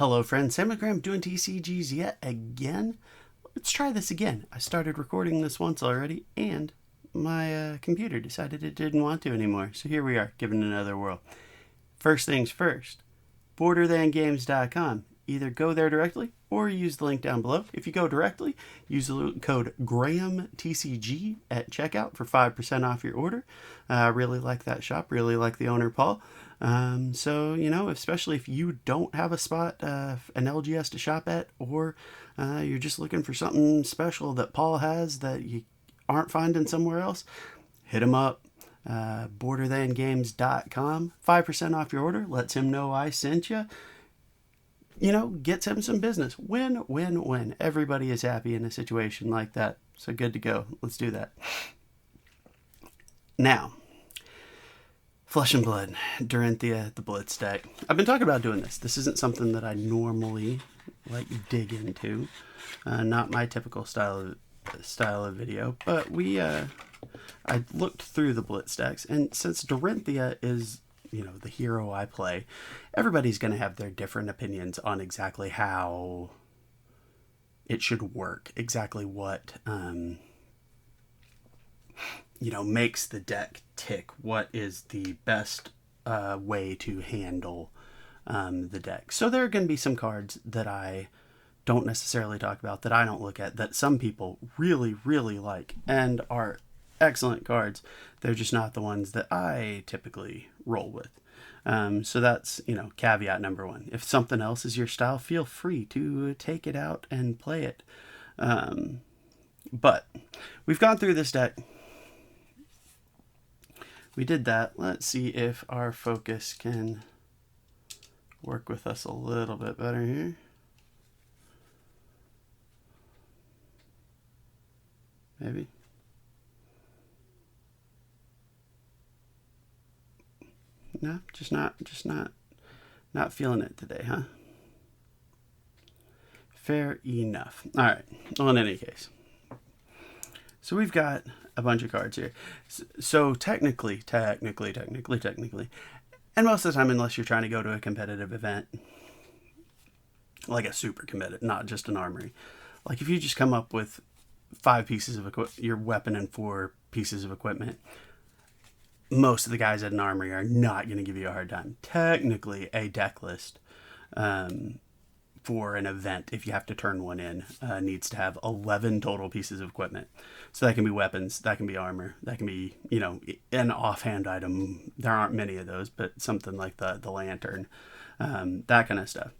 Hello friends, Sam McGram doing TCGs yet again. Let's try this again. I started recording this once already and my computer decided it didn't want to anymore. So here we are, giving it another whirl. First things first, borderthangames.com. Either go there directly or use the link down below. If you go directly, use the code GRAHAMTCG at checkout for 5% off your order. I really like that shop, really like the owner, Paul. So, especially if you don't have a spot, an LGS to shop at, or you're just looking for something special that Paul has that you aren't finding somewhere else, hit him up. borderthangames.com. 5% off your order. Lets him know I sent you. Gets him some business. Win, win, win. Everybody is happy in a situation like that. So good to go. Let's do that. Now, Flesh and Blood, Dorinthea the Blitz deck. I've been talking about doing this. This isn't something that I normally dig into. Not my typical style of video. But I looked through the Blitz decks, and since Dorinthea is the hero I play, everybody's going to have their different opinions on exactly how it should work, exactly what makes the deck tick, what is the best way to handle the deck. So there are going to be some cards that I don't necessarily talk about, that I don't look at, that some people really, really like and are excellent cards. They're just not the ones that I typically roll with. So that's, caveat number one. If something else is your style, feel free to take it out and play it. But we've gone through this deck. We did that. Let's see if our focus can work with us a little bit better here. Maybe. No, just not feeling it today, huh? Fair enough. All right. Well, in any case, so we've got a bunch of cards here. So technically, and most of the time, unless you're trying to go to a competitive event, like a super competitive, not just an armory, like if you just come up with 5 pieces of your weapon and 4 pieces of equipment, most of the guys at an armory are not going to give you a hard time. Technically, a deck list for an event, if you have to turn one in, needs to have 11 total pieces of equipment. So that can be weapons, that can be armor, that can be, an offhand item. There aren't many of those, but something like the lantern, that kind of stuff.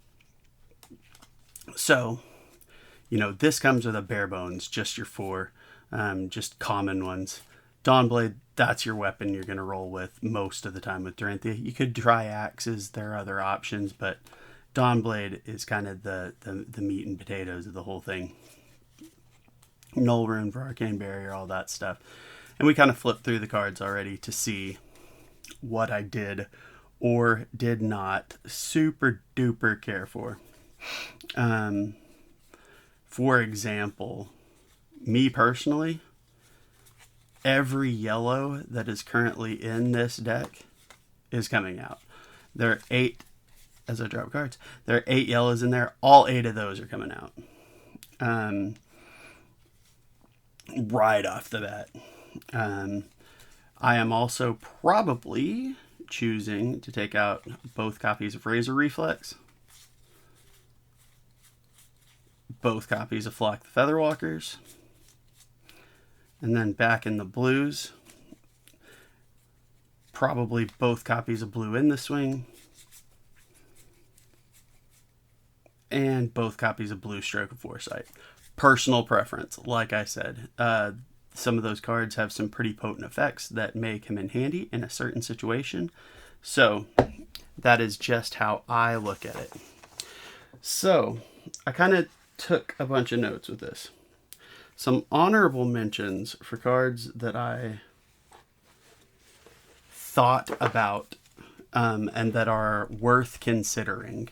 So, this comes with a bare bones, just your 4, just common ones. Dawnblade, that's your weapon you're going to roll with most of the time with Dorinthea. You could try axes, there are other options, but Dawnblade is kind of the meat and potatoes of the whole thing. Null Rune for Arcane Barrier, all that stuff. And we kind of flipped through the cards already to see what I did or did not super duper care for. For example, me personally, every yellow that is currently in this deck is coming out. There are 8, as I drop cards, there are 8 yellows in there. All 8 of those are coming out. Right off the bat. I am also probably choosing to take out both copies of Razor Reflex, both copies of Flock the Featherwalkers, and then back in the blues, probably both copies of Blue in the Swing, and both copies of Blue Stroke of Foresight. Personal preference, like I said. Some of those cards have some pretty potent effects that may come in handy in a certain situation. So that is just how I look at it. So I kind of took a bunch of notes with this. Some honorable mentions for cards that I thought about and that are worth considering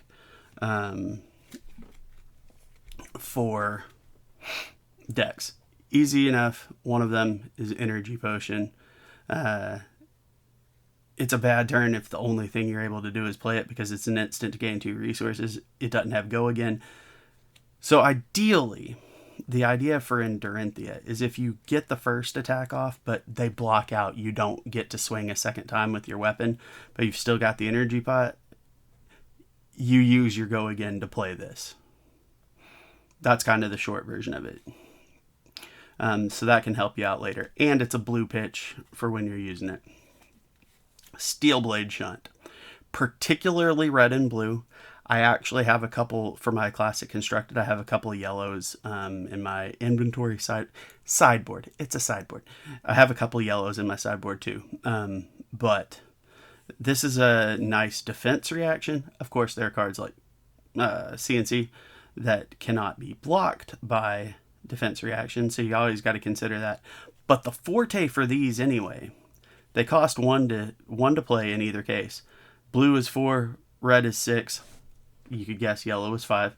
for decks. Easy enough. One of them is Energy Potion. it's a bad turn if the only thing you're able to do is play it, because it's an instant to gain 2 resources. It doesn't have go again. So ideally, the idea for Dorinthea is if you get the first attack off, but they block out, you don't get to swing a second time with your weapon, but you've still got the energy pot, you use your go again to play this. That's kind of the short version of it. So that can help you out later. And it's a blue pitch for when you're using it. Steel Blade Shunt. Particularly red and blue. I actually have a couple for my classic constructed. I have a couple of yellows in my inventory sideboard. It's a sideboard. I have a couple of yellows in my sideboard too. But this is a nice defense reaction. Of course, there are cards like CNC that cannot be blocked by defense reaction, so you always got to consider that. But the forte for these anyway, they cost one to play in either case. Blue is 4, red is 6. You could guess yellow is 5.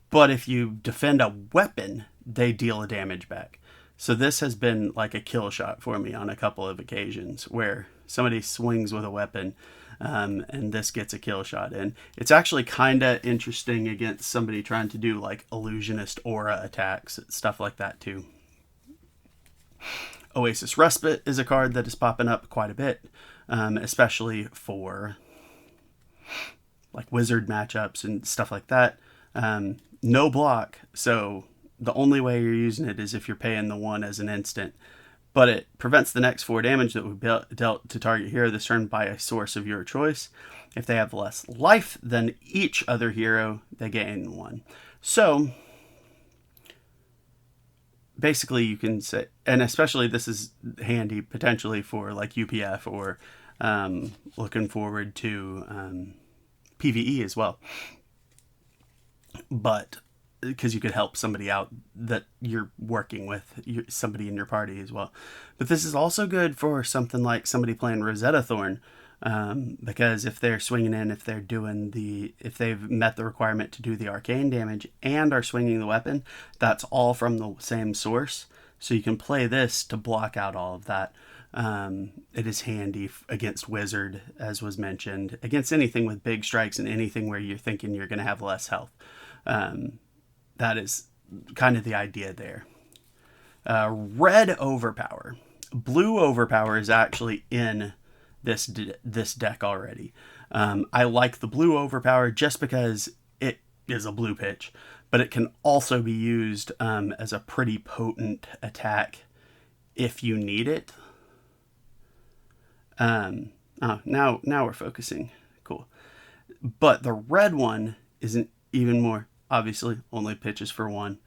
But if you defend a weapon, they deal a damage back. So this has been like a kill shot for me on a couple of occasions where somebody swings with a weapon and this gets a kill shot in. It's actually kind of interesting against somebody trying to do like illusionist aura attacks, stuff like that too. Oasis Respite is a card that is popping up quite a bit, especially for like wizard matchups and stuff like that. No block, so the only way you're using it is if you're paying the 1 as an instant. But it prevents the next 4 damage that we dealt to target hero this turn by a source of your choice. If they have less life than each other hero, they gain 1. So basically you can say, and especially this is handy potentially for like UPF or looking forward to PvE as well. But because you could help somebody out that you're working with, somebody in your party as well. But this is also good for something like somebody playing Rosetta Thorn, because if they're swinging in, if they've met the requirement to do the arcane damage and are swinging the weapon, that's all from the same source. So you can play this to block out all of that. It is handy against wizard, as was mentioned, against anything with big strikes and anything where you're thinking you're going to have less health. That is kind of the idea there. Red Overpower. Blue Overpower is actually in this deck already. I like the blue Overpower just because it is a blue pitch, but it can also be used as a pretty potent attack if you need it. Now we're focusing. Cool. But the red one isn't even more. Obviously, only pitches for 1.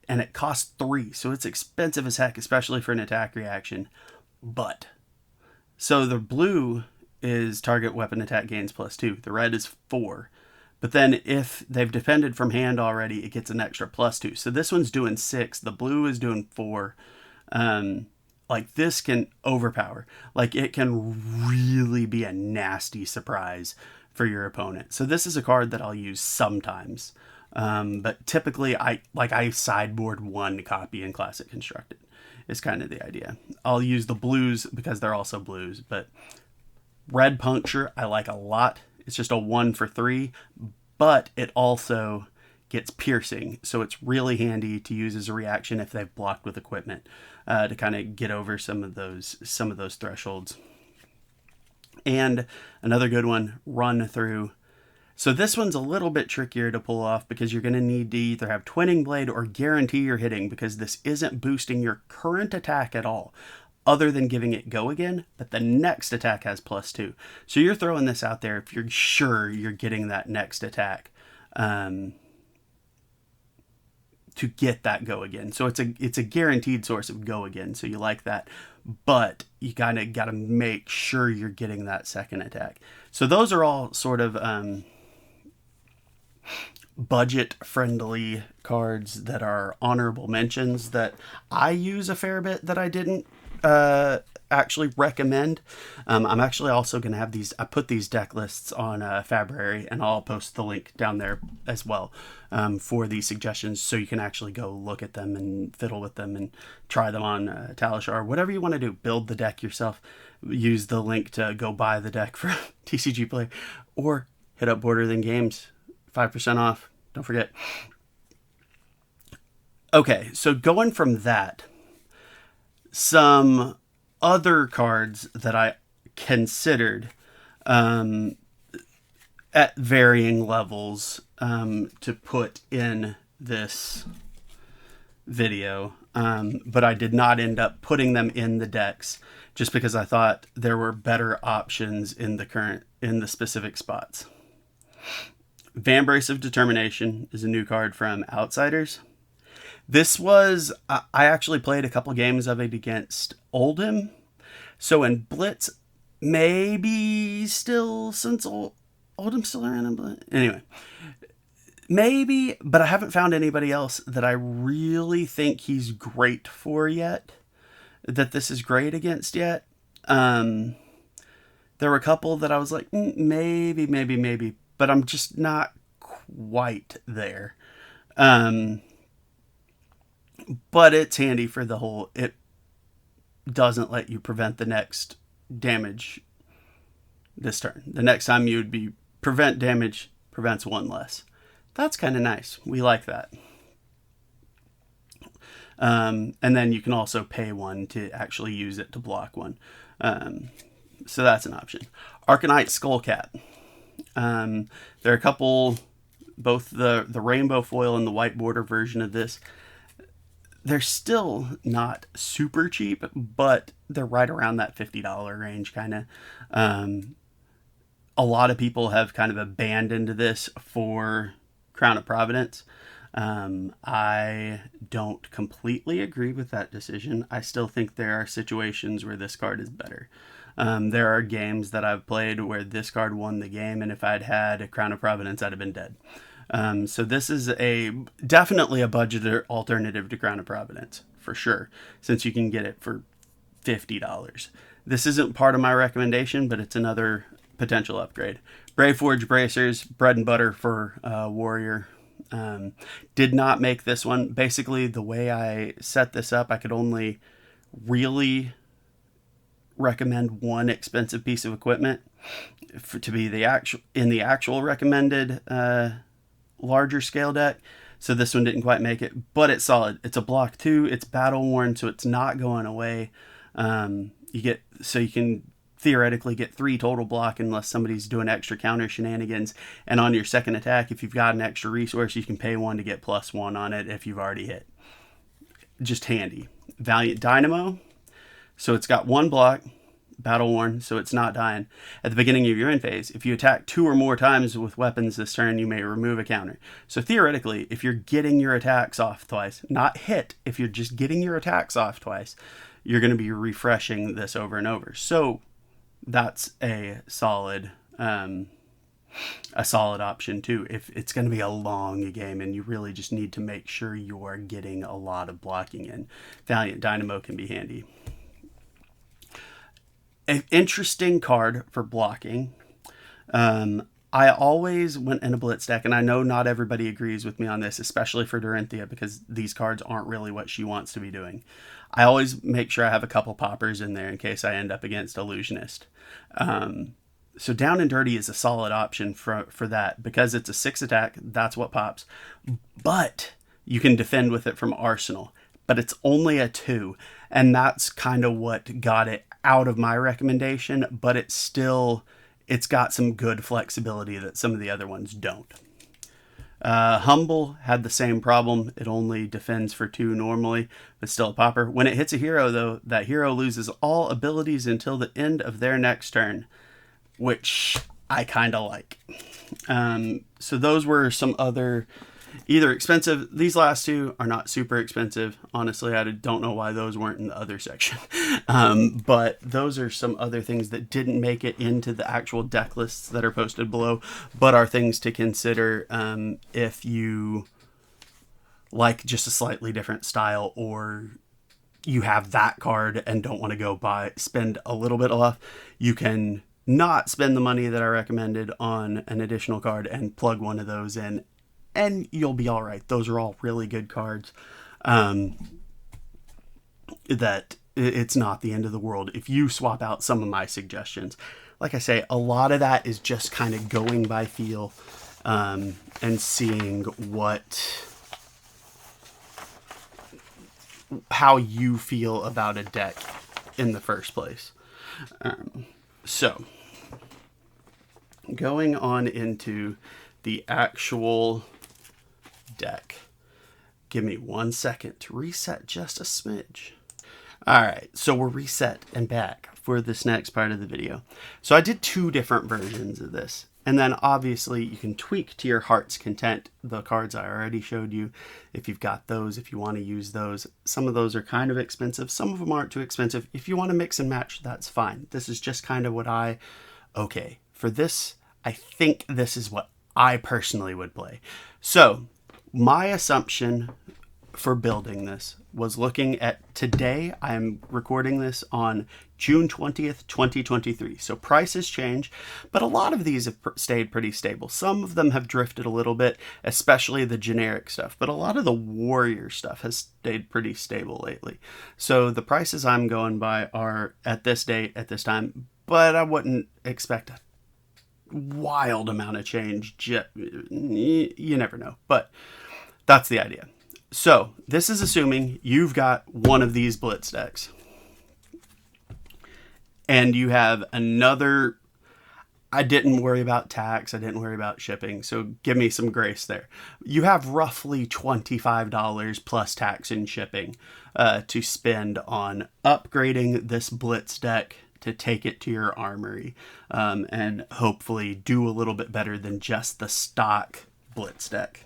And it costs 3, so it's expensive as heck, especially for an attack reaction. So the blue is target weapon attack gains +2. The red is 4. But then if they've defended from hand already, it gets an extra +2. So this one's doing 6. The blue is doing 4. Like this can overpower. Like it can really be a nasty surprise for your opponent. So this is a card that I'll use sometimes. But typically I sideboard 1 copy in Classic Constructed. Is kind of the idea. I'll use the blues because they're also blues, but Red Puncture I like a lot. It's just a 1 for 3, but it also gets piercing, so it's really handy to use as a reaction if they've blocked with equipment to kind of get over some of those thresholds. And another good one, Run Through. So this one's a little bit trickier to pull off because you're going to need to either have Twinning Blade or guarantee you're hitting, because this isn't boosting your current attack at all, other than giving it go again, but the next attack has +2. So you're throwing this out there if you're sure you're getting that next attack to get that go again. So it's a guaranteed source of go again, so you like that. But you kind of got to make sure you're getting that second attack. So those are all sort of budget-friendly cards that are honorable mentions that I use a fair bit that I didn't actually recommend. I'm actually also going to have these, I put these deck lists on Fabrary, and I'll post the link down there as well for these suggestions, so you can actually go look at them and fiddle with them and try them on Talishar. Whatever you want to do, build the deck yourself. Use the link to go buy the deck from TCG Player, or hit up Border Than Games, 5% off. Don't forget. Okay, so going from that, some other cards that I considered at varying levels to put in this video, but I did not end up putting them in the decks just because I thought there were better options in the specific spots. Vambrace of Determination is a new card from Outsiders. This was, I actually played a couple games of it against Oldham. So in Blitz, maybe still, since Oldham's still around in Blitz. Anyway, maybe, but I haven't found anybody else that I really think he's great for yet, that this is great against yet. There were a couple that I was like, maybe, but I'm just not quite there. But it's handy for the whole, it doesn't let you prevent the next damage this turn. The next time you would be prevent damage, prevents one less. That's kind of nice. We like that. And then you can also pay one to actually use it to block one. So that's an option. Arcanite Skullcat. There are a couple, both the rainbow foil and the white border version of this. They're still not super cheap, but they're right around that $50 range, kind of. A lot of people have kind of abandoned this for Crown of Providence. I don't completely agree with that decision. I still think there are situations where this card is better. There are games that I've played where this card won the game, and if I'd had a Crown of Providence, I'd have been dead. So this is definitely a budget alternative to Crown of Providence, for sure, since you can get it for $50. This isn't part of my recommendation, but it's another potential upgrade. Brave Forge Bracers, bread and butter for Warrior. Did not make this one. Basically, the way I set this up, I could only really recommend one expensive piece of equipment to be the actual recommended larger scale deck. So this one didn't quite make it, but it's solid. It's a block 2. It's battle worn, so it's not going away. You can theoretically get 3 total block unless somebody's doing extra counter shenanigans. And on your second attack, if you've got an extra resource, you can pay 1 to get +1 on it if you've already hit. Just handy. Valiant Dynamo. So it's got 1 block, battle worn, so it's not dying. At the beginning of your end phase, if you attack 2 or more times with weapons this turn, you may remove a counter. So theoretically, if you're getting your attacks off twice, not hit, if you're just getting your attacks off twice, you're going to be refreshing this over and over. So that's a solid option too. If it's going to be a long game and you really just need to make sure you are getting a lot of blocking in, Valiant Dynamo can be handy. An interesting card for blocking. I always went in a Blitz deck, and I know not everybody agrees with me on this, especially for Dorinthea, because these cards aren't really what she wants to be doing. I always make sure I have a couple poppers in there in case I end up against Illusionist. So Down and Dirty is a solid option for that, because it's a 6 attack, that's what pops. But you can defend with it from Arsenal, but it's only a 2, and that's kind of what got it out of my recommendation, but it's got some good flexibility that some of the other ones don't. Humble had the same problem. It only defends for 2 normally, but still a popper. When it hits a hero, though, that hero loses all abilities until the end of their next turn, which I kind of like. So those were some other, either expensive. These last 2 are not super expensive. Honestly, I don't know why those weren't in the other section. But those are some other things that didn't make it into the actual deck lists that are posted below, but are things to consider if you like just a slightly different style, or you have that card and don't want to go spend a little bit off, you can not spend the money that I recommended on an additional card and plug one of those in, and you'll be all right. Those are all really good cards. That it's not the end of the world if you swap out some of my suggestions. Like I say, a lot of that is just kind of going by feel, and seeing how you feel about a deck in the first place. So going on into the actual deck. Give me 1 second to reset just a smidge. All right, so we're reset and back for this next part of the video. So I did 2 different versions of this. And then obviously you can tweak to your heart's content the cards I already showed you. If you've got those, if you want to use those. Some of those are kind of expensive. Some of them aren't too expensive. If you want to mix and match, that's fine. This is just kind of what okay, for this, I think this is what I personally would play. So my assumption for building this was looking at today. I'm recording this on June 20th, 2023. So prices change, but a lot of these have stayed pretty stable. Some of them have drifted a little bit, especially the generic stuff, but a lot of the warrior stuff has stayed pretty stable lately. So the prices I'm going by are at this date, at this time, but I wouldn't expect a wild amount of change. You never know, but that's the idea. So this is assuming you've got one of these Blitz decks and you have another. I didn't worry about tax. I didn't worry about shipping. So give me some grace there. You have roughly $25 plus tax and shipping to spend on upgrading this Blitz deck to take it to your armory, and hopefully do a little bit better than just the stock Blitz deck.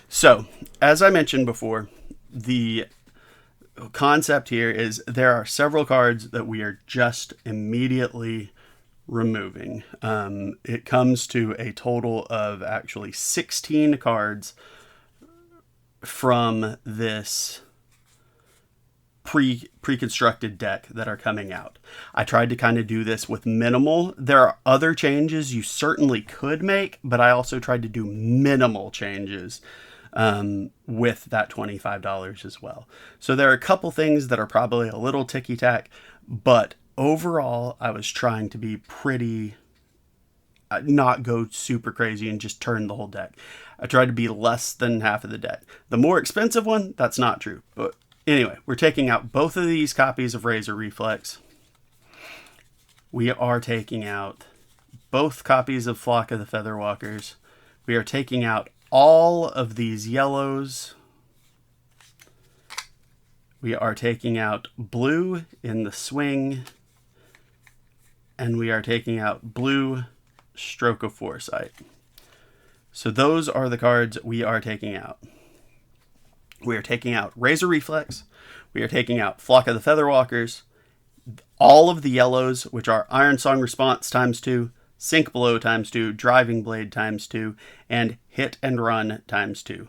So, as I mentioned before, the concept here is there are several cards that we are just immediately removing. It comes to a total of actually 16 cards from this pre-constructed deck that are coming out. I tried to kind of do this with minimal. There are other changes you certainly could make, but I also tried to do minimal changes with that $25 as well. So there are a couple things that are probably a little ticky-tack, but overall I was trying to be pretty, not go super crazy and just turn the whole deck. I tried to be less than half of the deck. The more expensive one, that's not true, but anyway, we're taking out both of these copies of Razor Reflex. We are taking out both copies of Flock of the Featherwalkers. We are taking out all of these yellows. We are taking out blue in the swing. And we are taking out blue Stroke of Foresight. So those are the cards we are taking out. We are taking out Razor Reflex. We are taking out Flock of the Featherwalkers. All of the yellows, which are Iron Song Response ×2, Sink Below ×2, Driving Blade ×2, and Hit and Run ×2.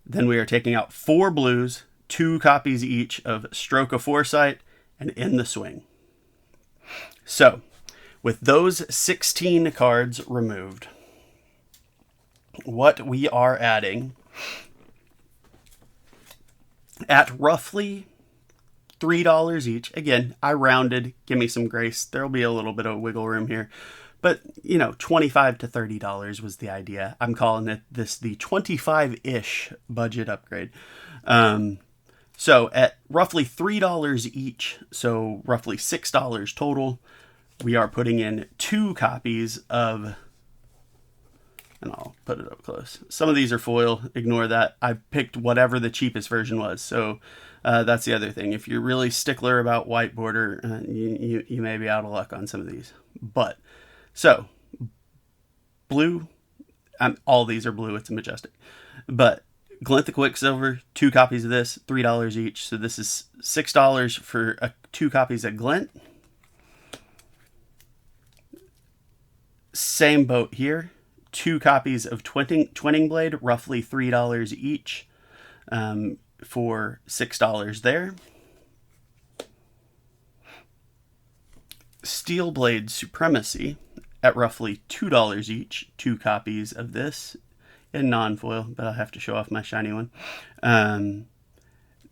Then we are taking out 4 blues, 2 copies each of Stroke of Foresight, and In the Swing. So, with those 16 cards removed, what we are adding at roughly $3 each. Again, I rounded. Give me some grace. There'll be a little bit of wiggle room here. But, $25 to $30 was the idea. I'm calling it the 25-ish budget upgrade. So at roughly $3 each, so roughly $6 total, we are putting in 2 copies of, and I'll put it up close. Some of these are foil. Ignore that. I picked whatever the cheapest version was. So that's the other thing. If you're really stickler about white border, you may be out of luck on some of these. But, so, blue, all these are blue. It's a Majestic. But Glint the Quicksilver, 2 copies of this, $3 each. So this is $6 for 2 copies of Glint. Same boat here. 2 copies of Twinning Blade, roughly $3 each, for $6 there. Steel Blade Supremacy at roughly $2 each. 2 copies of this in non-foil, but I'll have to show off my shiny one.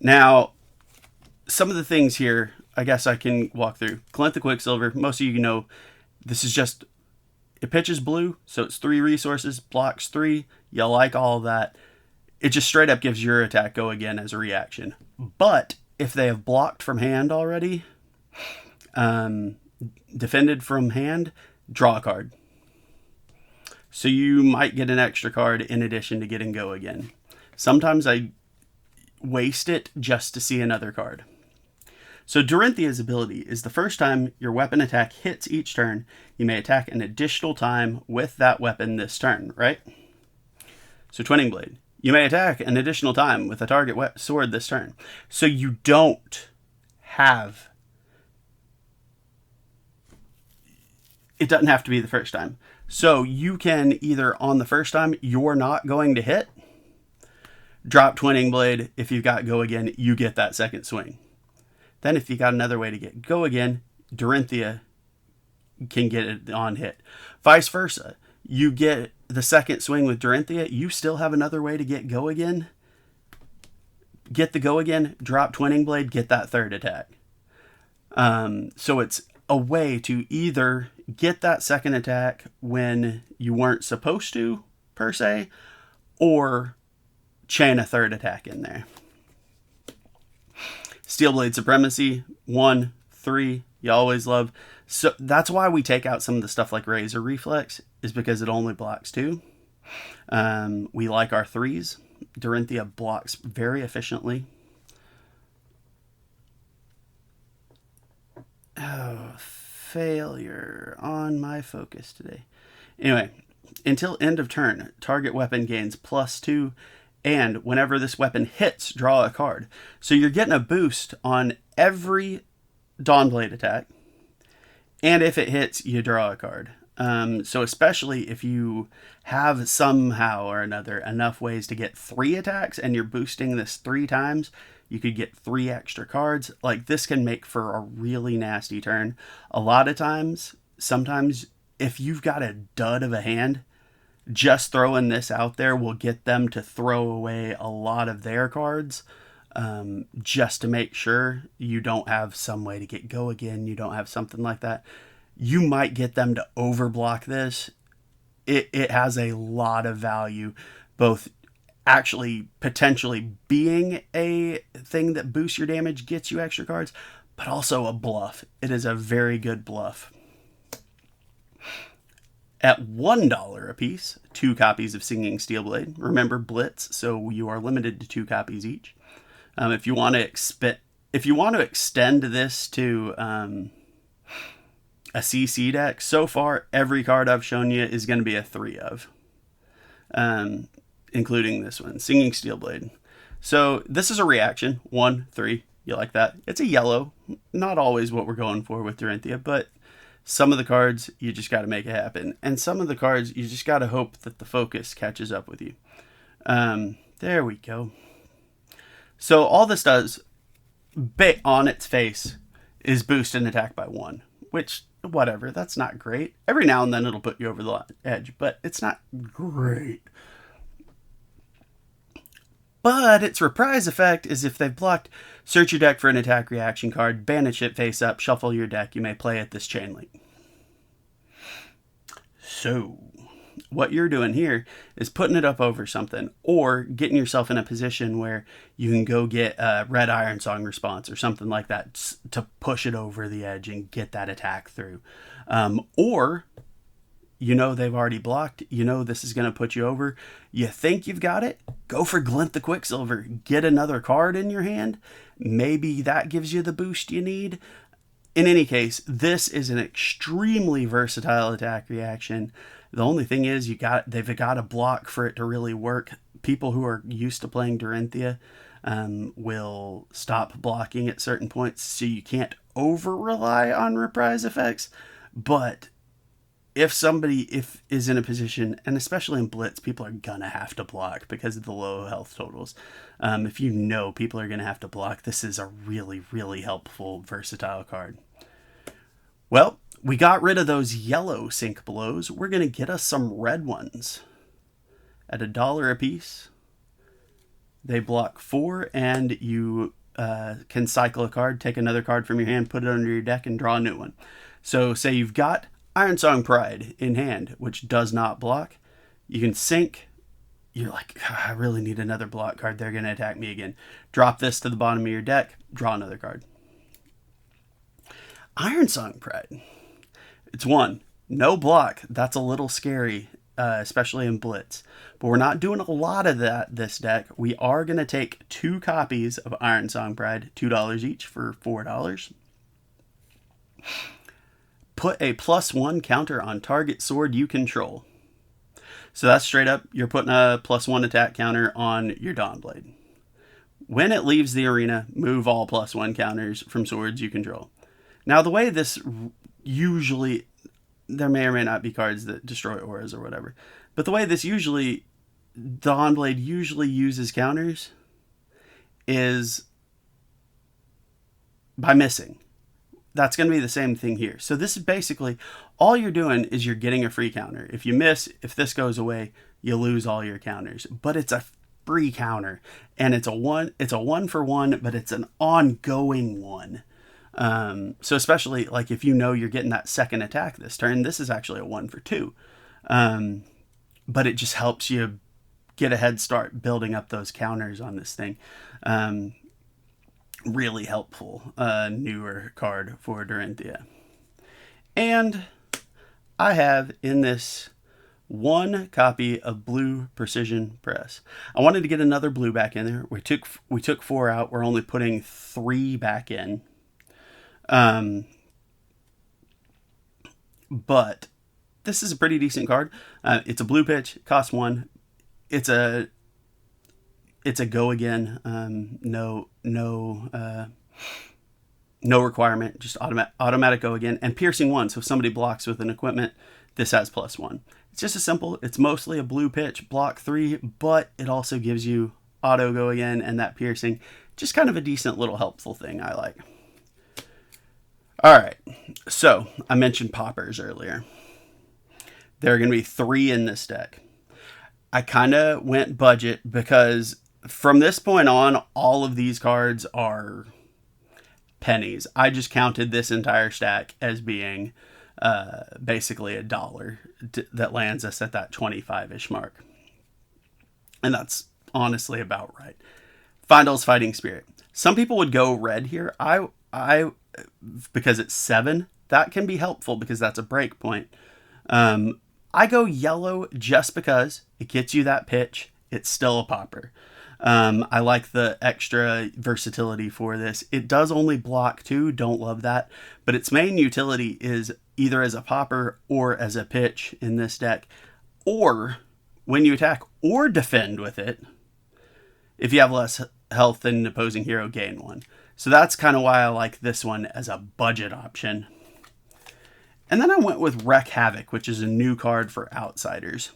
Now, some of the things here, I guess I can walk through. Glint the Quicksilver, most of you know, this is just, it pitches blue, so it's 3 resources, blocks 3. You like all of that. It just straight up gives your attack go again as a reaction. But if they have blocked from hand already, defended from hand, draw a card. So you might get an extra card in addition to getting go again. Sometimes I waste it just to see another card. So Dorinthea's ability is the first time your weapon attack hits each turn, you may attack an additional time with that weapon this turn, right? So Twinning Blade. You may attack an additional time with a target sword this turn. So you don't have... It doesn't have to be the first time. So you can either on the first time you're not going to hit, drop Twinning Blade. If you've got go again, you get that second swing. Then if you got another way to get go again, Dorinthea can get it on hit. Vice versa. You get the second swing with Dorinthea, you still have another way to get go again. Get the go again, drop Twinning Blade, get that third attack. So it's a way to either get that second attack when you weren't supposed to, per se, or chain a third attack in there. Steel Blade Supremacy, 1, 3, you always love. So that's why we take out some of the stuff like Razor Reflex, is because it only blocks 2. We like our 3s. Dorinthea blocks very efficiently. Oh, failure on my focus today. Anyway, until end of turn, target weapon gains +2, and whenever this weapon hits, draw a card. So you're getting a boost on every Dawnblade attack, and if it hits, you draw a card. So especially if you have somehow or another enough ways to get 3 attacks and you're boosting this 3 times, you could get 3 extra cards. Like, this can make for a really nasty turn. A lot of times, sometimes if you've got a dud of a hand, just throwing this out there will get them to throw away a lot of their cards, just to make sure you don't have some way to get go again. You don't have something like that. You might get them to overblock this. It has a lot of value, both actually potentially being a thing that boosts your damage, gets you extra cards, but also a bluff. It is a very good bluff. At $1 a piece, 2 copies of Singing Steel Blade. Remember, Blitz, so you are limited to 2 copies each. If you want to extend this to a CC deck, so far every card I've shown you is going to be a 3 of, including this one, Singing Steel Blade. So this is a reaction, 1, 3. You like that? It's a yellow, not always what we're going for with Dorinthea, but some of the cards, you just got to make it happen. And some of the cards, you just got to hope that the focus catches up with you. There we go. So all this does, on its face, is boost an attack by 1. Which, whatever, that's not great. Every now and then it'll put you over the edge, but it's not great. But its reprise effect is if they've blocked, search your deck for an attack reaction card, banish it face up, shuffle your deck. You may play it this chain link. So, what you're doing here is putting it up over something, or getting yourself in a position where you can go get a Red Iron Song response or something like that to push it over the edge and get that attack through. Or, you know they've already blocked, you know this is going to put you over, you think you've got it, go for Glint the Quicksilver, get another card in your hand, maybe that gives you the boost you need. In any case, this is an extremely versatile attack reaction. The only thing is they've got to block for it to really work. People who are used to playing Dorinthea will stop blocking at certain points, so you can't over-rely on reprise effects. But if somebody is in a position, and especially in Blitz, people are going to have to block because of the low health totals. If you know people are going to have to block, this is a really, really helpful, versatile card. Well, We got rid of those yellow sync blows. We're going to get us some red ones at $1 a piece. They block 4, and you can cycle a card, take another card from your hand, put it under your deck, and draw a new one. So say you've got Ironsong Pride in hand, which does not block. You can sync. You're like, I really need another block card. They're going to attack me again. Drop this to the bottom of your deck, draw another card. Ironsong Pride. It's 1. No block. That's a little scary, especially in Blitz. But we're not doing a lot of that this deck. We are going to take 2 copies of Ironsong Pride, $2 each for $4. Put a +1 counter on target sword you control. So that's straight up, you're putting a +1 attack counter on your Dawnblade. When it leaves the arena, move all +1 counters from swords you control. Now, the way this usually, there may or may not be cards that destroy auras or whatever, but the way this usually, Dawnblade usually uses counters is by missing. That's going to be the same thing here. So this is basically, all you're doing is you're getting a free counter. If you miss, if this goes away, you lose all your counters. But it's a free counter. And it's a 1 for 1, but it's an ongoing one. So especially like if you know you're getting that second attack this turn, this is actually a 1 for 2. But it just helps you get a head start building up those counters on this thing. Really helpful newer card for Dorinthea. And I have in this 1 copy of Blue Precision Press. I wanted to get another blue back in there. We took 4 out. We're only putting 3 back in. But this is a pretty decent card. It's a blue pitch, costs 1. It's a go again. No requirement, just automatic go again, and piercing 1. So if somebody blocks with an equipment, this has +1. It's just as simple. It's mostly a blue pitch, block 3, but it also gives you auto go again and that piercing. Just kind of a decent little helpful thing I like. All right, so I mentioned poppers earlier. There are going to be 3 in this deck. I kind of went budget because from this point on, all of these cards are pennies. I just counted this entire stack as being basically $1 that lands us at that 25-ish mark. And that's honestly about right. Fyendal's Fighting Spirit. Some people would go red here. I because it's 7, that can be helpful because that's a break point. I go yellow just because it gets you that pitch. It's still a popper. I like the extra versatility for this. It does only block 2. Don't love that. But its main utility is either as a popper or as a pitch in this deck. Or when you attack or defend with it, if you have less health than an opposing hero, gain 1. So that's kind of why I like this one as a budget option. And then I went with Wreak Havoc, which is a new card for Outsiders.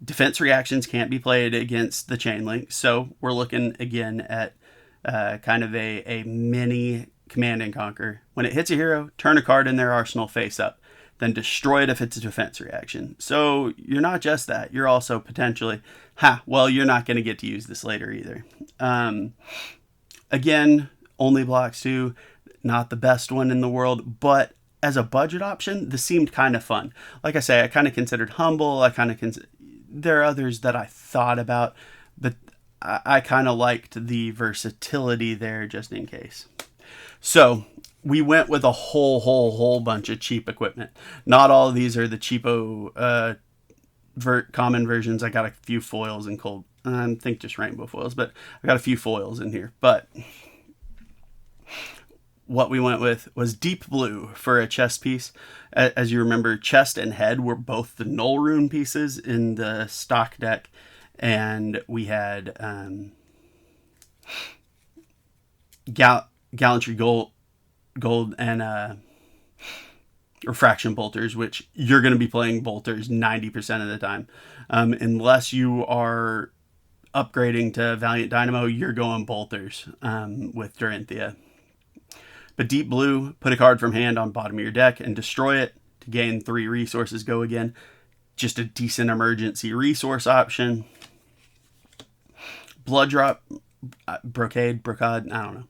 Defense reactions can't be played against the chain link, so we're looking again at kind of a mini Command and Conquer. When it hits a hero, turn a card in their arsenal face up, then destroy it if it's a defense reaction. So you're not just that, you're also potentially, you're not going to get to use this later either. Again, only blocks 2, not the best one in the world, but as a budget option, this seemed kind of fun. Like I say, I kind of considered Humble, there are others that I thought about, but I kind of liked the versatility there just in case. So we went with a whole bunch of cheap equipment. Not all of these are the cheapo common versions. I got a few foils and I think just rainbow foils, but I got a few foils in here. But what we went with was deep blue for a chest piece. As you remember, chest and head were both the null rune pieces in the stock deck. And we had Gallantry Gold and Refraction Bolters, which you're going to be playing Bolters 90% of the time. Unless you are upgrading to Valiant Dynamo, you're going Bolters with Dorinthea. But Deep Blue, put a card from hand on bottom of your deck and destroy it to gain 3 resources. Go again. Just a decent emergency resource option. Blood Drop, Brocade, I don't know.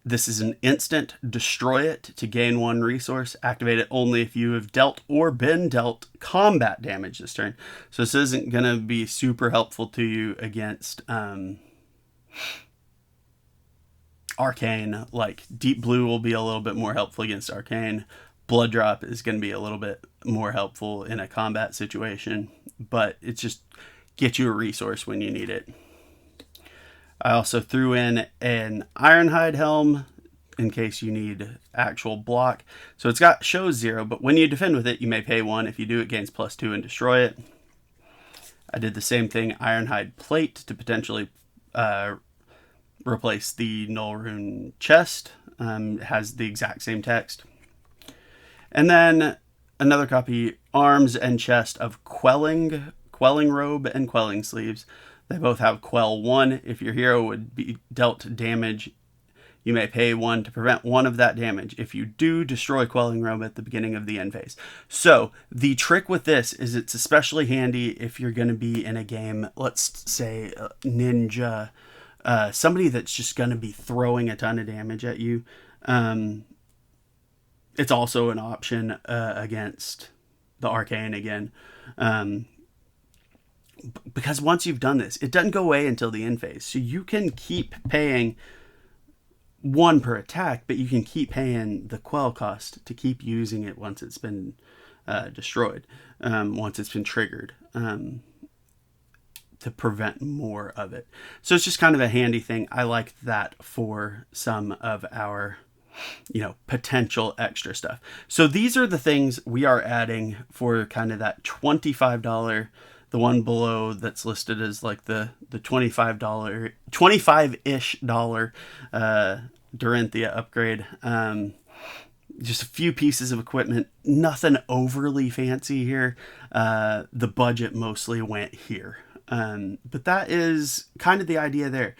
This is an instant. Destroy it to gain 1 resource. Activate it only if you have dealt or been dealt combat damage this turn. So this isn't going to be super helpful to you against Arcane. Like Deep Blue will be a little bit more helpful against Arcane. Blood Drop is going to be a little bit more helpful in a combat situation. But it's just get you a resource when you need it. I also threw in an Ironhide Helm in case you need actual block. So it's got shows 0, but when you defend with it, you may pay 1. If you do, it gains +2 and destroy it. I did the same thing, Ironhide Plate, to potentially replace the Null Rune chest. It has the exact same text. And then another copy, Arms and Chest of Quelling Robe and Quelling Sleeves. They both have Quell 1. If your hero would be dealt damage, you may pay 1 to prevent 1 of that damage. If you do, destroy Quelling Robe at the beginning of the end phase. So the trick with this is it's especially handy if you're going to be in a game, let's say Ninja, somebody that's just going to be throwing a ton of damage at you. It's also an option against the Arcane again. Because once you've done this, it doesn't go away until the end phase. So you can keep paying 1 per attack, but you can keep paying the quell cost to keep using it once it's been destroyed, once it's been triggered, to prevent more of it. So it's just kind of a handy thing. I like that for some of our, potential extra stuff. So these are the things we are adding for kind of that $25. The one below that's listed as like the $25-ish Dorinthea upgrade. Just a few pieces of equipment, nothing overly fancy here. The budget mostly went here. But that is kind of the idea there.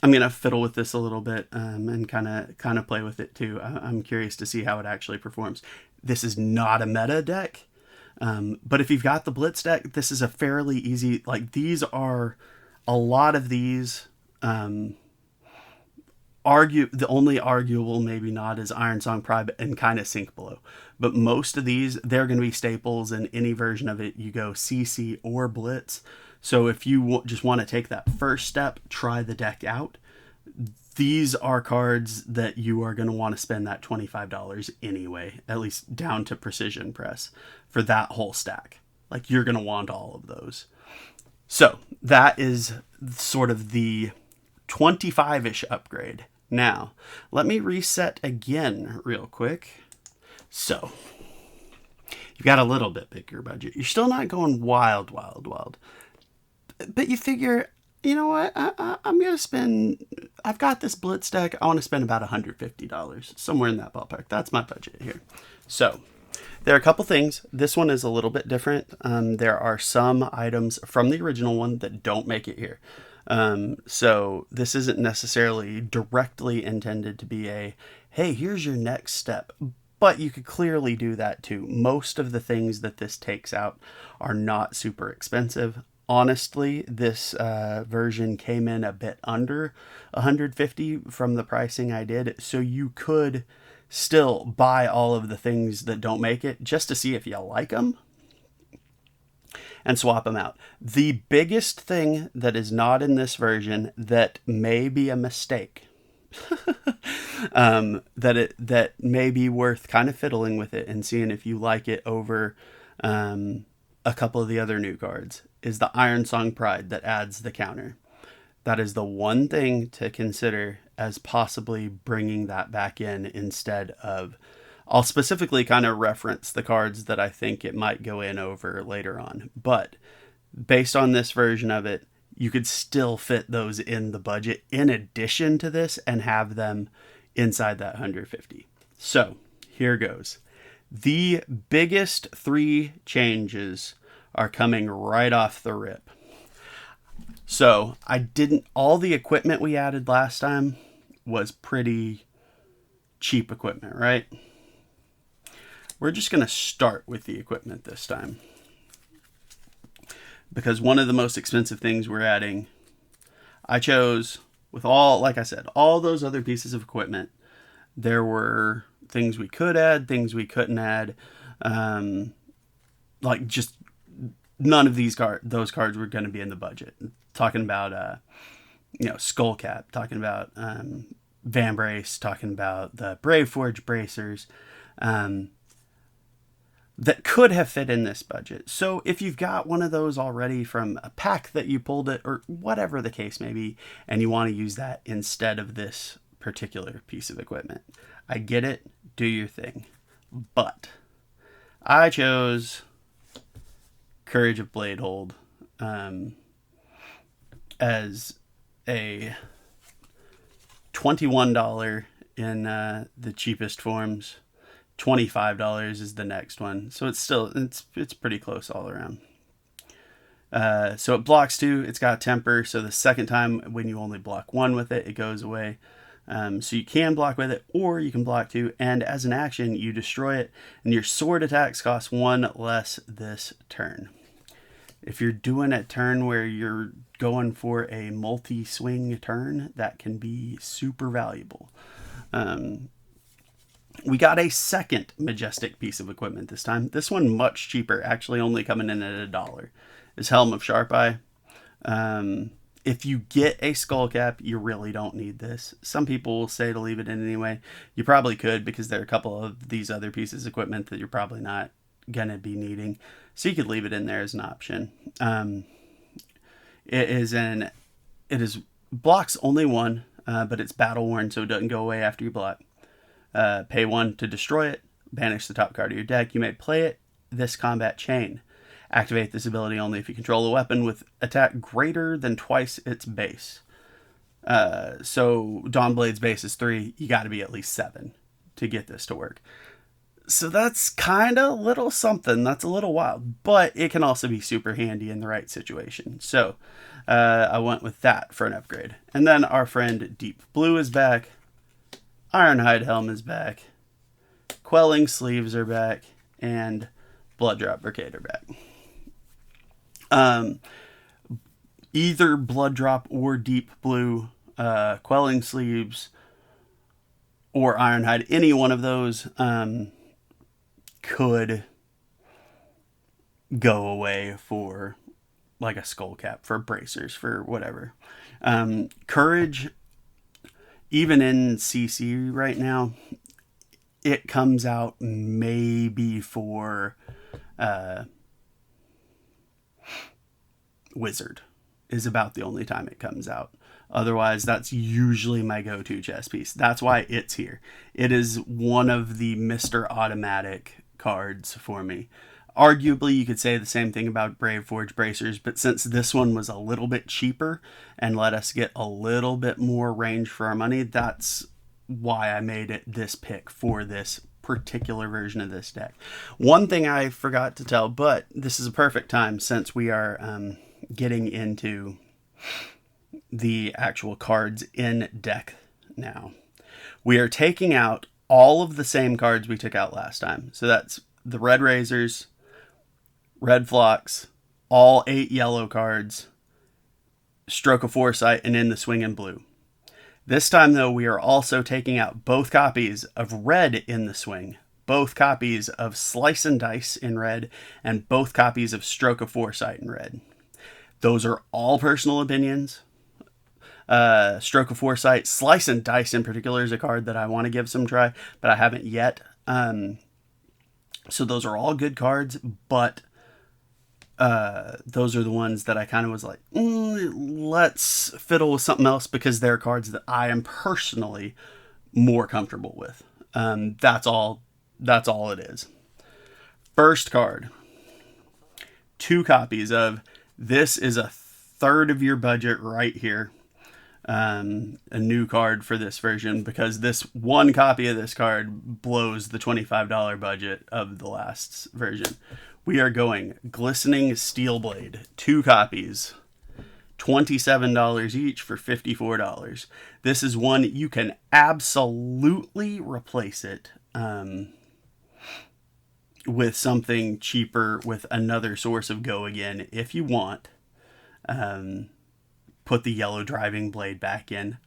I'm going to fiddle with this a little bit and kind of play with it too. I'm curious to see how it actually performs. This is not a meta deck. But if you've got the Blitz deck, this is a fairly easy, these are a lot of these, the only arguable maybe not is Iron Song Pride and kind of Sink Below. But most of these, they're going to be staples in any version of it. You go CC or Blitz. So if you just want to take that first step, try the deck out. These are cards that you are going to want to spend that $25 anyway, at least down to Precision Press for that whole stack. You're going to want all of those. So that is sort of the 25-ish upgrade. Now, let me reset again real quick. So you've got a little bit bigger budget. You're still not going wild. But you figure, you know what, I'm going to spend, I've got this Blitz deck, I want to spend about $150, somewhere in that ballpark. That's my budget here. So, there are a couple things. This one is a little bit different. There are some items from the original one that don't make it here. So, this isn't necessarily directly intended to be a, hey, here's your next step. But you could clearly do that too. Most of the things that this takes out are not super expensive. Honestly, this version came in a bit under $150 from the pricing I did, so you could still buy all of the things that don't make it just to see if you like them and swap them out. The biggest thing that is not in this version that may be a mistake, that may be worth kind of fiddling with it and seeing if you like it over a couple of the other new cards, is the Iron Song Pride that adds the counter. That is the one thing to consider as possibly bringing that back in instead of, I'll specifically kind of reference the cards that I think it might go in over later on. But based on this version of it, you could still fit those in the budget in addition to this and have them inside that $150. So here goes. The biggest 3 changes are coming right off the rip. So all the equipment we added last time was pretty cheap equipment, right? We're just going to start with the equipment this time, because one of the most expensive things we're adding, I chose with all, like I said, all those other pieces of equipment. There were things we could add, things we couldn't add. Like just none of those cards were going to be in the budget. Talking about, Skull Cap, talking about Van Brace, talking about the Brave Forge bracers, that could have fit in this budget. So if you've got one of those already from a pack that you pulled it, or whatever the case may be, and you want to use that instead of this particular piece of equipment, I get it, do your thing. But I chose Courage of Bladehold as a $21 in the cheapest forms. $25 is the next one. So it's pretty close all around. So it blocks 2. It's got temper. So the second time when you only block 1 with it, it goes away. So you can block with it, or you can block 2. And as an action, you destroy it, and your sword attacks cost 1 less this turn. If you're doing a turn where you're going for a multi-swing turn, that can be super valuable. We got a second majestic piece of equipment this time. This one much cheaper, actually only coming in at $1. Is Helm of Sharp Eye. If you get a Skull Cap, you really don't need this. Some people will say to leave it in anyway. You probably could, because there are a couple of these other pieces of equipment that you're probably not going to be needing. So you could leave it in there as an option. It is blocks only 1, but it's battle worn, so it doesn't go away after you block. Pay 1 to destroy it. Banish the top card of your deck. You may play it this combat chain. Activate this ability only if you control a weapon with attack greater than twice its base. So Dawnblade's base is 3. You got to be at least 7 to get this to work. So that's kind of a little something. That's a little wild, but it can also be super handy in the right situation. So I went with that for an upgrade. And then our friend Deep Blue is back. Ironhide Helm is back. Quelling Sleeves are back. And Blood Drop Brigade are back. Either Blood Drop or Deep Blue, Quelling Sleeves, or Ironhide, any one of those could go away for like a Skull Cap, for bracers, for whatever. Courage, even in CC right now, it comes out maybe for Wizard is about the only time it comes out. Otherwise, that's usually my go-to chess piece. That's why it's here. It is one of the Mr. Automatic cards for me. Arguably, you could say the same thing about Brave Forge bracers, but since this one was a little bit cheaper and let us get a little bit more range for our money, that's why I made it this pick for this particular version of this deck. One thing I forgot to tell, but this is a perfect time since we are getting into the actual cards in deck now. We are taking out all of the same cards we took out last time. So that's the Red Razors, Red Flocks, all 8 yellow cards, Stroke of Foresight, and in the Swing in blue. This time, though, we are also taking out both copies of Red in the Swing, both copies of Slice and Dice in red, and both copies of Stroke of Foresight in red. Those are all personal opinions. Stroke of Foresight, Slice and Dice in particular is a card that I want to give some try, but I haven't yet. So those are all good cards, but those are the ones that I kind of was like, let's fiddle with something else, because they're cards that I am personally more comfortable with. That's all it is. First card, 2 copies of, this is a third of your budget right here. A new card for this version, because this one copy of this card blows the $25 budget of the last version. We are going Glistening Steelblade, 2 copies, $27 each for $54. This is one you can absolutely replace it with something cheaper, with another source of go again if you want. Put the yellow driving blade back in.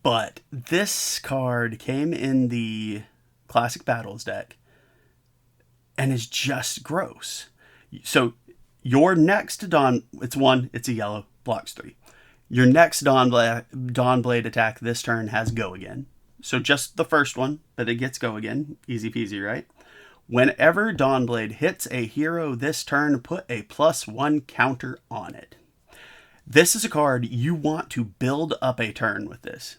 But this card came in the Classic Battles deck and is just gross. So your next it's a yellow, blocks 3. Your next Dawn Blade attack this turn has go again. So just the first one, but it gets go again. Easy peasy, right? Whenever Dawn Blade hits a hero this turn, put a +1 counter on it. This is a card you want to build up a turn with this.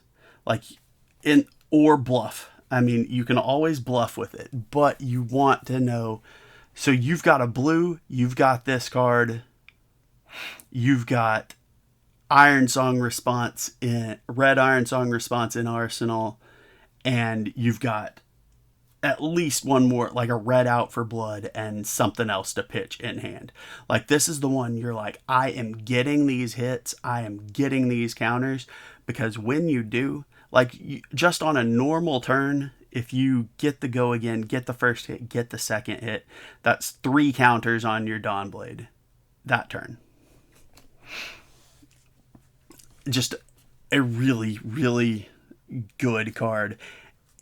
Or bluff. I mean, you can always bluff with it, but you want to know. So you've got a blue, you've got this card, you've got Iron Song Response Red Iron Song Response in Arsenal, and you've got at least one more, like a red Out for Blood and something else to pitch in hand. Like, this is the one you're like, I am getting these hits, I am getting these counters, because when you do, just on a normal turn, if you get the go again, get the first hit, get the second hit, that's 3 counters on your Dawn Blade that turn. Just a really, really good card.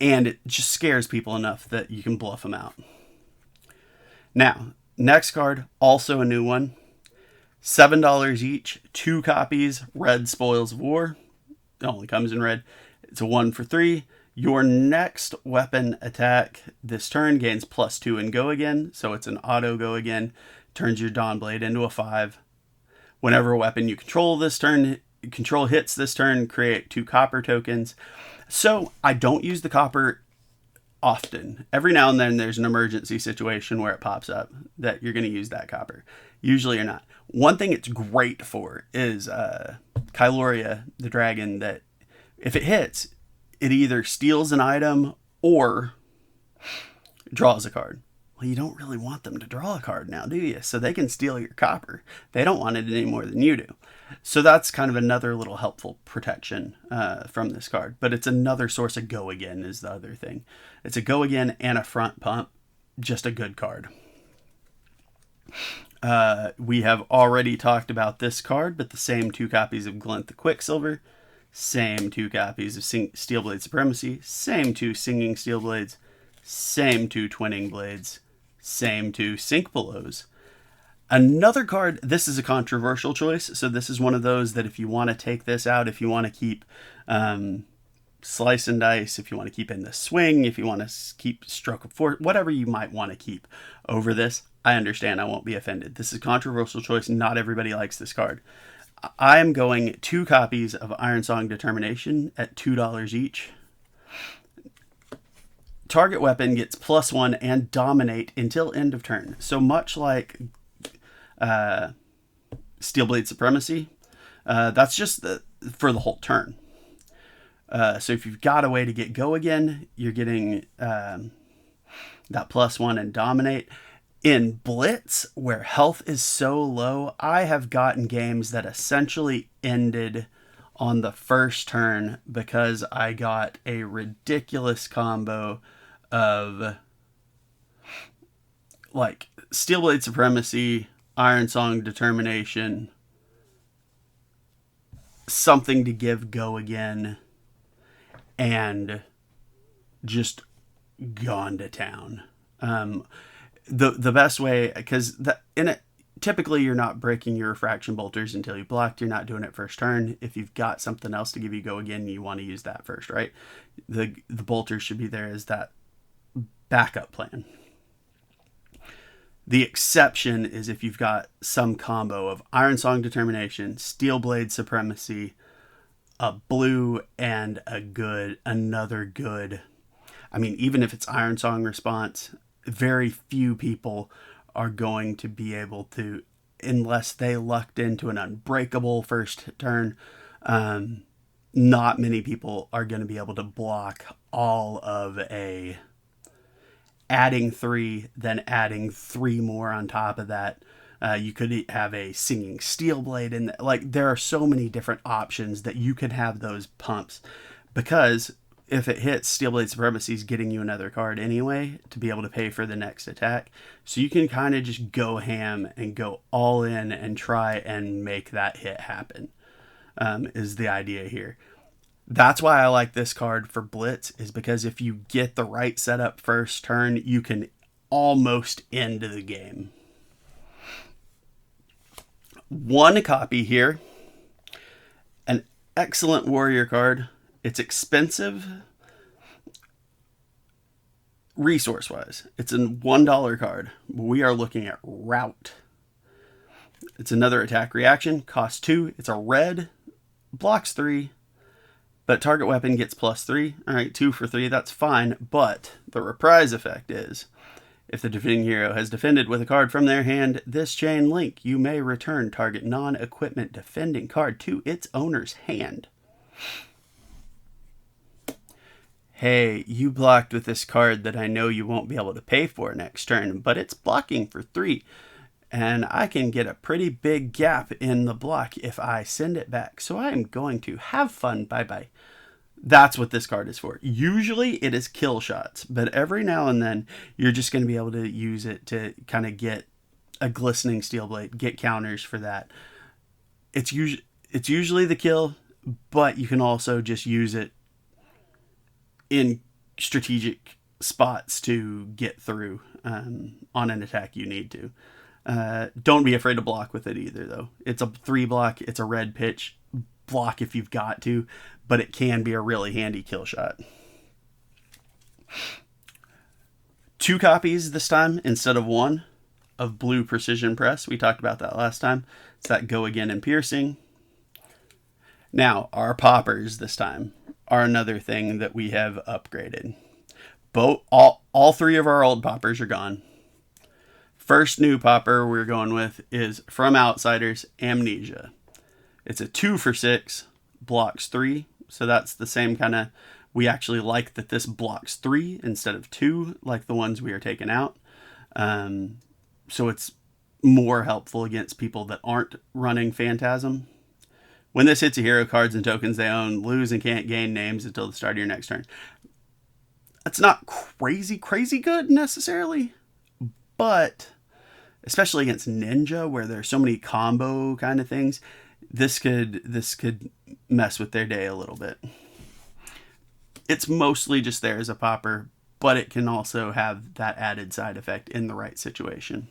And it just scares people enough that you can bluff them out. Now, next card, also a new one. $7 each, 2 copies, Red Spoils of War. It only comes in red. It's a 1 for 3. Your next weapon attack this turn gains +2 and go again. So it's an auto go again. Turns your Dawn Blade into a 5. Whenever a weapon you control hits this turn, create 2 copper tokens. So I don't use the copper often. Every now and then there's an emergency situation where it pops up that you're going to use that copper. Usually you're not. One thing it's great for is Kyloria, the dragon, that if it hits, it either steals an item or draws a card. Well, you don't really want them to draw a card now, do you? So they can steal your copper. They don't want it any more than you do. So that's kind of another little helpful protection from this card. But it's another source of go again is the other thing. It's a go again and a front pump. Just a good card. We have already talked about this card, but the same 2 copies of Glint the Quicksilver, same 2 copies of Steelblade Supremacy, same 2 Singing Steelblades, same 2 Twinning Blades, same 2 Sink Belows. Another card, this is a controversial choice, so this is one of those that if you want to take this out, if you want to keep Slice and Dice, if you want to keep in the Swing, if you want to keep Stroke of Force, whatever you might want to keep over this, I understand, I won't be offended. This is a controversial choice, not everybody likes this card. I am going 2 copies of Iron Song Determination at $2 each. Target weapon gets +1 and dominate until end of turn. So much like Steelblade Supremacy, that's just for the whole turn. So if you've got a way to get go again, you're getting that +1 and dominate. In Blitz, where health is so low, I have gotten games that essentially ended on the first turn because I got a ridiculous combo of like Steelblade Supremacy, Iron Song Determination, something to give go again, and just gone to town. The best way, because typically you're not breaking your refraction bolters until you blocked. You're not doing it first turn. If you've got something else to give you go again, you want to use that first, right? The bolters should be there as that backup plan. The exception is if you've got some combo of Iron Song Determination, Steelblade Supremacy, a blue, and another good. I mean, even if it's Iron Song Response, very few people are going to be able to, unless they lucked into an unbreakable first turn, not many people are going to be able to block all of adding 3, then adding 3 more on top of that You could have a singing steel blade, and like there are so many different options that you can have those pumps, because if it hits, Steel Blade Supremacy is getting you another card anyway to be able to pay for the next attack. So you can kind of just go ham and go all in and try and make that hit happen, is the idea here. That's why I like this card for Blitz, is because if you get the right setup first turn, you can almost end the game. One copy here. An excellent warrior card. It's expensive resource-wise. It's a $1 card. We are looking at Rout. It's another attack reaction. Costs 2. It's a red. Blocks 3. But target weapon gets +3. Alright, 2 for 3. That's fine. But the reprise effect is, if the defending hero has defended with a card from their hand this chain link, you may return target non-equipment defending card to its owner's hand. Hey, you blocked with this card that I know you won't be able to pay for next turn, but it's blocking for 3. And I can get a pretty big gap in the block if I send it back. So I am going to have fun. Bye-bye. That's what this card is for. Usually it is kill shots, but every now and then you're just going to be able to use it to kind of get a glistening steel blade, get counters for that. It's usually the kill, but you can also just use it in strategic spots to get through on an attack you need to. Don't be afraid to block with it either, though. It's a 3 block. It's a red pitch. Block if you've got to, but it can be a really handy kill shot. 2 copies this time instead of 1 of Blue Precision Press. We talked about that last time. It's that Go Again and Piercing. Now, our poppers this time are another thing that we have upgraded. All 3 of our old poppers are gone. First new popper we're going with is from Outsiders, Amnesia. It's a 2 for 6, blocks 3. So that's the same kind of, we actually like that this blocks 3 instead of 2, like the ones we are taking out. So it's more helpful against people that aren't running Phantasm. When this hits a hero, cards and tokens they own lose and can't gain names until the start of your next turn. That's not crazy good necessarily, but especially against Ninja, where there's so many combo kind of things, this could mess with their day a little bit. It's mostly just there as a popper, but it can also have that added side effect in the right situation.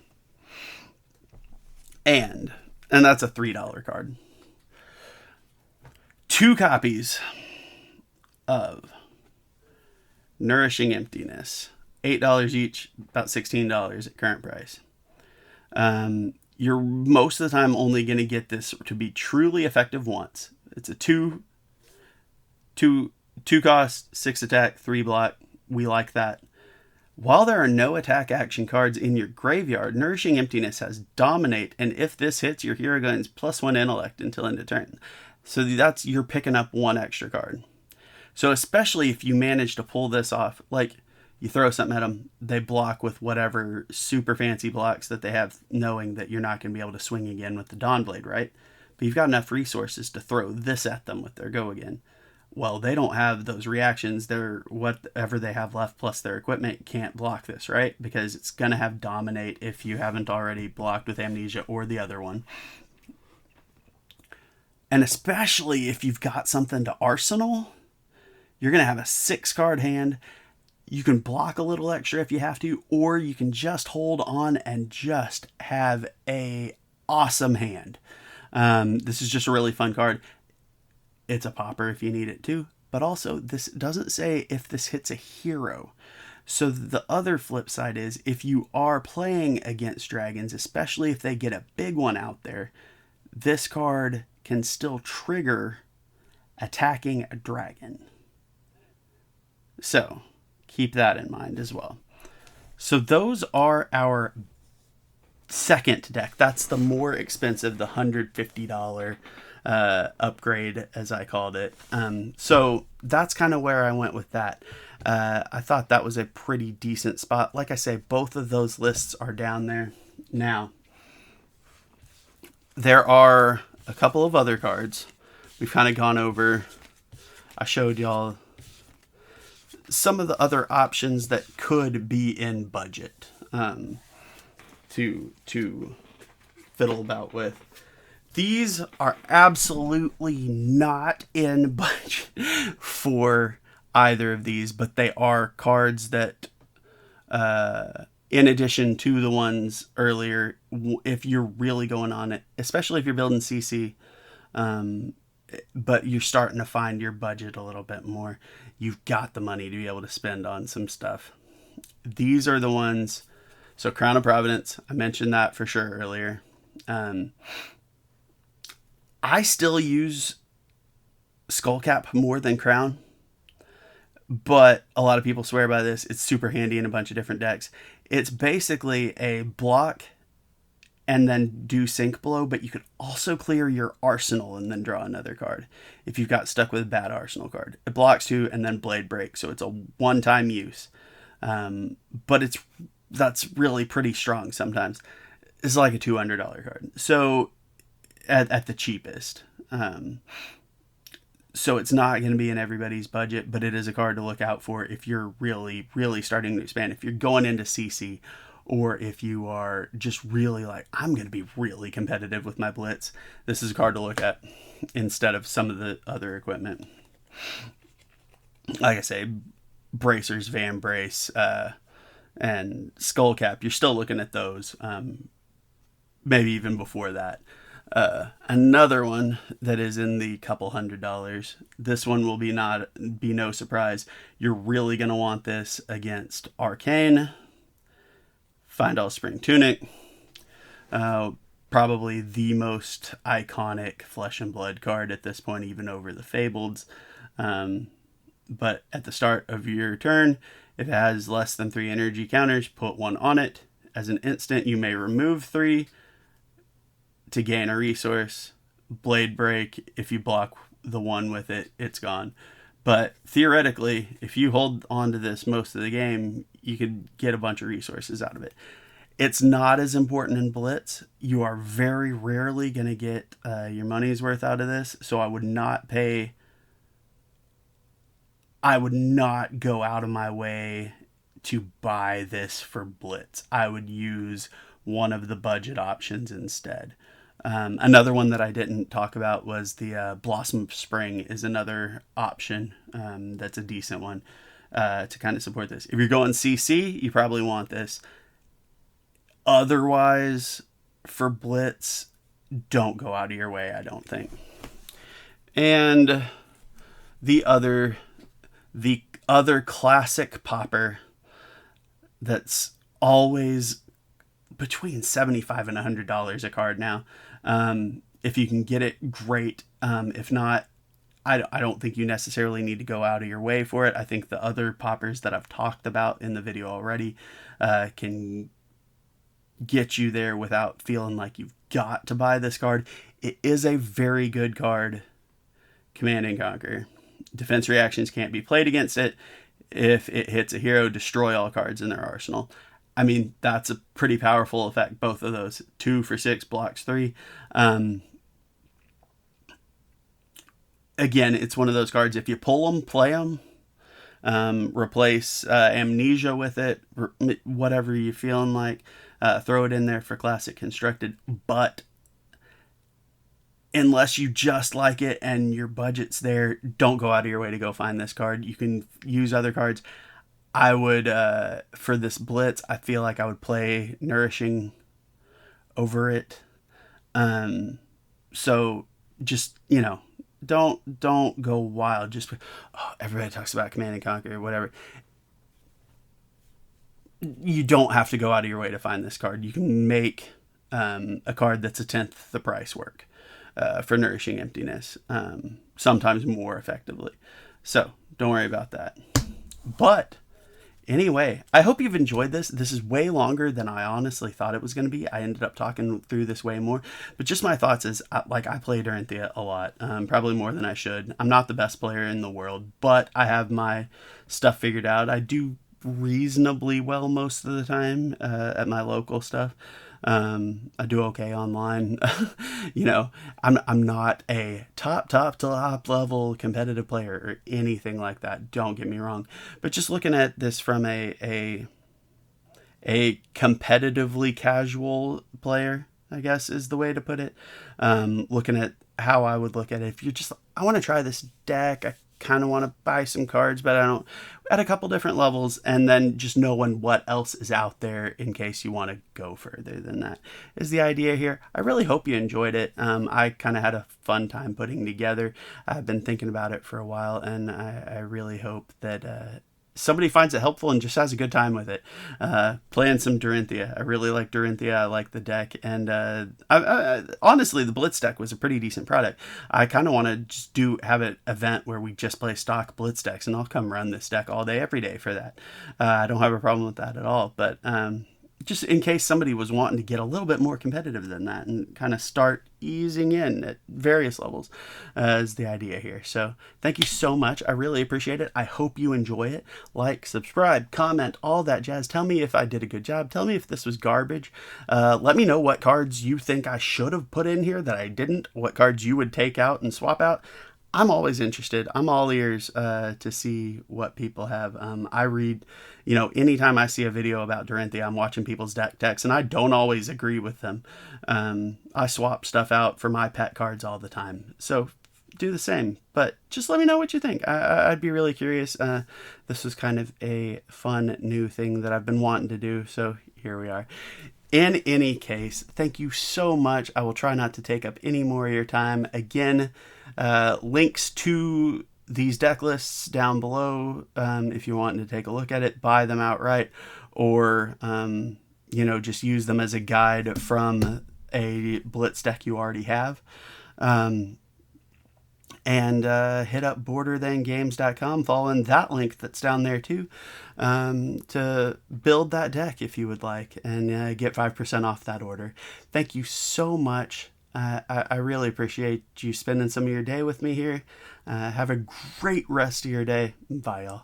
And that's a $3 card. 2 copies of Nourishing Emptiness. $8 each, about $16 at current price. You're most of the time only going to get this to be truly effective once. It's a 2 cost, 6 attack, 3 block. We like that. While there are no attack action cards in your graveyard, Nourishing Emptiness has Dominate, and if this hits, your hero gains +1 intellect until end of turn. So you're picking up 1 extra card. So especially if you manage to pull this off, like you throw something at them, they block with whatever super fancy blocks that they have, knowing that you're not going to be able to swing again with the Dawnblade, right? But you've got enough resources to throw this at them with their Go Again. Well, they don't have those reactions. They're whatever they have left plus their equipment can't block this, right? Because it's going to have Dominate if you haven't already blocked with Amnesia or the other one. And especially if you've got something to Arsenal, you're going to have a 6-card hand. You can block a little extra if you have to, or you can just hold on and just have a awesome hand. This is just a really fun card. It's a popper if you need it too, but also this doesn't say if this hits a hero. So the other flip side is if you are playing against dragons, especially if they get a big one out there, this card can still trigger attacking a dragon. So keep that in mind as well. So those are our second deck. That's the more expensive, the $150 upgrade, as I called it. So that's kind of where I went with that. I thought that was a pretty decent spot. Like I say, both of those lists are down there. Now, there are a couple of other cards we've kind of gone over. I showed y'all some of the other options that could be in budget to fiddle about with. These are absolutely not in budget for either of these, but they are cards that, in addition to the ones earlier, if you're really going on it, especially if you're building CC, but you're starting to find your budget a little bit more, you've got the money to be able to spend on some stuff. These are the ones. So Crown of Providence, I mentioned that for sure earlier. I still use Skullcap more than Crown, but a lot of people swear by this. It's super handy in a bunch of different decks. It's basically a block and then do Sync Blow, but you could also clear your arsenal and then draw another card if you've got stuck with a bad arsenal card. It blocks 2 and then Blade Break, so it's a one-time use. But that's really pretty strong sometimes. It's like a $200 card. So at the cheapest. So it's not going to be in everybody's budget, but it is a card to look out for if you're really, really starting to expand. If you're going into CC, or if you are just really like, I'm going to be really competitive with my Blitz, this is a card to look at instead of some of the other equipment. Like I say, Bracers, Van Brace, and Skullcap, you're still looking at those, maybe even before that. Another one that is in the couple $100. This one will be no surprise. You're really going to want this against Arcane, Find-All Spring Tunic, probably the most iconic Flesh and Blood card at this point, even over the Fableds. But at the start of your turn, if it has less than 3 energy counters, put 1 on it. As an instant, you may remove 3 to gain a resource. Blade Break, if you block the 1 with it, it's gone. But theoretically, if you hold on to this most of the game, you could get a bunch of resources out of it. It's not as important in Blitz. You are very rarely going to get your money's worth out of this, so I would not go out of my way to buy this for Blitz. I would use one of the budget options instead. Another one that I didn't talk about was the Blossom of Spring is another option that's a decent one to kind of support this. If you're going CC, you probably want this. Otherwise, for Blitz, don't go out of your way, I don't think. And the other classic popper that's always between $75 and $100 a card now. If you can get it, great. If not, I don't think you necessarily need to go out of your way for it. I think the other poppers that I've talked about in the video already can get you there without feeling like you've got to buy this card. It is a very good card, Command and Conquer. Defense reactions can't be played against it. If it hits a hero, destroy all cards in their arsenal. I mean, that's a pretty powerful effect, both of those. 2 for 6, blocks 3. Again, it's one of those cards, if you pull them, play them. Replace Amnesia with it, whatever you're feeling like. Throw it in there for Classic Constructed. But unless you just like it and your budget's there, don't go out of your way to go find this card. You can use other cards. I would, for this Blitz, I feel like I would play Nourishing over it. So just, don't go wild. Just, everybody talks about Command and Conquer or whatever. You don't have to go out of your way to find this card. You can make a card that's 1/10 the price work for Nourishing Emptiness, sometimes more effectively. So don't worry about that. But anyway, I hope you've enjoyed this. This is way longer than I honestly thought it was going to be. I ended up talking through this way more. But just my thoughts is, I play Dorinthea a lot, probably more than I should. I'm not the best player in the world, but I have my stuff figured out. I do reasonably well most of the time at my local stuff. I do okay online. You know, I'm not a top level competitive player or anything like that. Don't get me wrong. But just looking at this from a competitively casual player, I guess is the way to put it. Looking at how I would look at it, if you're just, I want to try this deck, I kind of want to buy some cards, but I don't, at a couple different levels, and then just knowing what else is out there in case you want to go further than that is the idea here. I really hope you enjoyed it. I kind of had a fun time putting together. I've been thinking about it for a while, and I really hope that somebody finds it helpful and just has a good time with it. Playing some Dorinthea. I really like Dorinthea. I like the deck. And honestly, the Blitz deck was a pretty decent product. I kind of want to just have an event where we just play stock Blitz decks, and I'll come run this deck all day, every day for that. I don't have a problem with that at all. But just in case somebody was wanting to get a little bit more competitive than that and kind of start easing in at various levels is the idea here. So thank you so much. I really appreciate it. I hope you enjoy it. Like, subscribe, comment, all that jazz. Tell me if I did a good job. Tell me if this was garbage. Let me know what cards you think I should have put in here that I didn't, what cards you would take out and swap out. I'm always interested. I'm all ears to see what people have. I read, anytime I see a video about Dorinthea, I'm watching people's deck decks, and I don't always agree with them. I swap stuff out for my pet cards all the time. So do the same. But just let me know what you think. I'd be really curious. This was kind of a fun new thing that I've been wanting to do. So here we are. In any case, thank you so much. I will try not to take up any more of your time. Again, links to these deck lists down below if you're wanting to take a look at it, buy them outright, or just use them as a guide from a Blitz deck you already have. And hit up borderthangames.com, following that link that's down there too, to build that deck if you would like, and get 5% off that order. Thank you so much. I really appreciate you spending some of your day with me here. Have a great rest of your day. Bye, y'all.